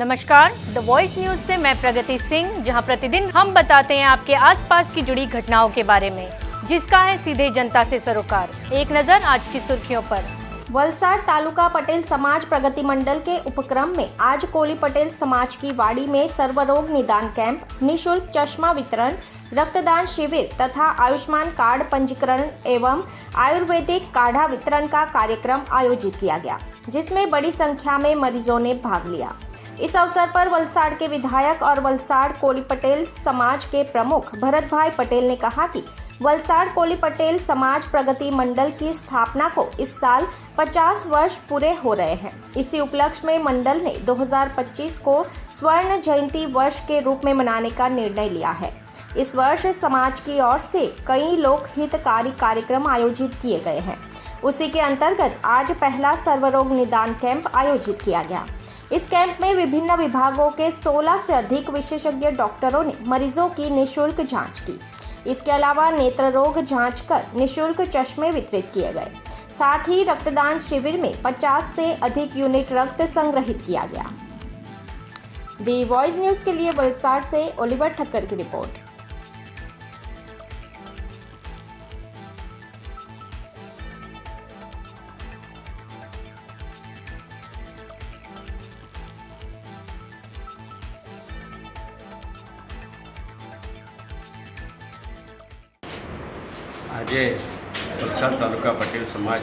नमस्कार, the voice news से मैं प्रगति सिंह, जहां प्रतिदिन हम बताते हैं आपके आसपास की जुड़ी घटनाओं के बारे में, जिसका है सीधे जनता से सरोकार। एक नजर आज की सुर्खियों पर। वलसाड तालुका पटेल समाज प्रगति मंडल के उपक्रम में आज कोली पटेल समाज की वाड़ी में सर्वरोग निदान कैंप, निःशुल्क चश्मा वितरण, रक्तदान शिविर तथा आयुष्मान कार्ड पंजीकरण एवं आयुर्वेदिक काढ़ा वितरण का कार्यक्रम आयोजित किया गया, जिसमें बड़ी संख्या में मरीजों ने भाग लिया। इस अवसर पर वलसाड के विधायक और वलसाड कोली पटेल समाज के प्रमुख भरत भाई पटेल ने कहा कि वलसाड कोली पटेल समाज प्रगति मंडल की स्थापना को इस साल 50 वर्ष पूरे हो रहे हैं। इसी उपलक्ष्य में मंडल ने 2025 को स्वर्ण जयंती वर्ष के रूप में मनाने का निर्णय लिया है। इस वर्ष समाज की ओर से कई लोक हितकारी कार्यक्रम आयोजित किए गए हैं। उसी के अंतर्गत आज पहला सर्वरोग निदान कैंप आयोजित किया गया। इस कैंप में विभिन्न विभागों के 16 से अधिक विशेषज्ञ डॉक्टरों ने मरीजों की निःशुल्क जांच की। इसके अलावा नेत्र रोग जांच कर निःशुल्क चश्मे वितरित किए गए। साथ ही रक्तदान शिविर में 50 से अधिक यूनिट रक्त संग्रहित किया गया। दी वॉइस न्यूज के लिए वलसाड से ओलिवर ठक्कर की रिपोर्ट। આજે વલસાડ તાલુકા પટેલ સમાજ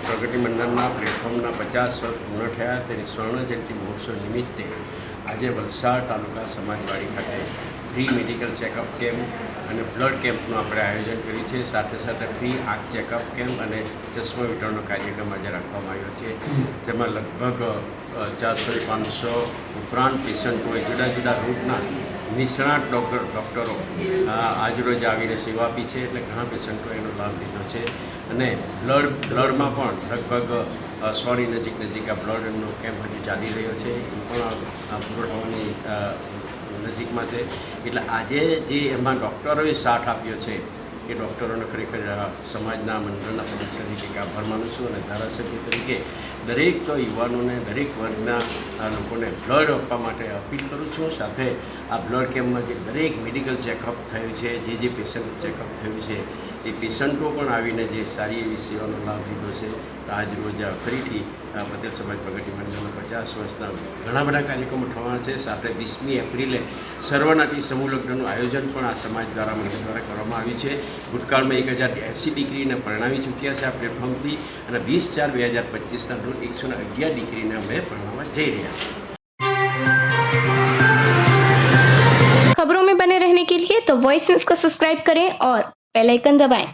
પ્રગતિ મંડળના પ્લેટફોર્મના 50 વર્ષ પૂર્ણ થયા તેની સ્વર્ણ જયંતિ મહોત્સવ નિમિત્તે આજે વલસાડ તાલુકા સમાજવાડી ખાતે ફ્રી મેડિકલ ચેકઅપ કેમ્પ અને બ્લડ કેમ્પનું આપણે આયોજન કર્યું છે। સાથે સાથે ફ્રી આંખ ચેકઅપ કેમ્પ અને ચશ્મા વિતરણનો કાર્યક્રમ આજે રાખવામાં આવ્યો છે, જેમાં લગભગ 400-500 ઉપરાંત પેશન્ટોએ જુદા જુદા રોગના નિષ્ણાત ડૉક્ટરો આજરોજ આવીને સેવા આપી છે, એટલે ઘણા પેશન્ટોએ એનો લાભ લીધો છે। અને બ્લડમાં પણ લગભગ 100ની નજીક આ બ્લડનો કેમ્પ હજુ ચાલી રહ્યો છે, એ પણ પૂરો થવાની નજીકમાં છે। એટલે આજે જે એમાં ડૉક્ટરોએ સાથ આપ્યો છે એ ડૉક્ટરોને ખરેખર સમાજના મંડળના પ્રમુખ તરીકે આભાર માનું છું, અને ધારાસભ્ય તરીકે દરેક યુવાનોને દરેક વર્ગના લોકોને બ્લડ આપવા માટે અપીલ કરું છું। સાથે આ બ્લડ કેમ્પમાં જે દરેક મેડિકલ ચેકઅપ થયું છે, જે પેશન્ટ ચેકઅપ થયું છે, એ પેશન્ટો પણ આવીને જે સારી એવી સેવાનો લાભ લીધો છે। આજ રોજ ફરીથી પટેલ સમાજ પ્રગતિ મંડળના 50 વર્ષના ઘણા બધા કાર્યક્રમો થવાના છે। સાથે 20મી એપ્રિલે સર્વનાટી સમૂહ લગ્નનું આયોજન પણ આ સમાજ દ્વારા મંડળ દ્વારા કરવામાં આવ્યું છે। ભૂતકાળમાં 1080 દીકરીને પરણાવી ચૂક્યા છે આ પ્લેટફોર્મથી, અને 20/4/2025ના રોજ 111 દીકરીને અમે પરણાવવા જઈ રહ્યા છીએ। खबरों में बने रहने के लिए तो वॉइस न्यूज को सब्सक्राइब करें और बेल आइकन दबाएं।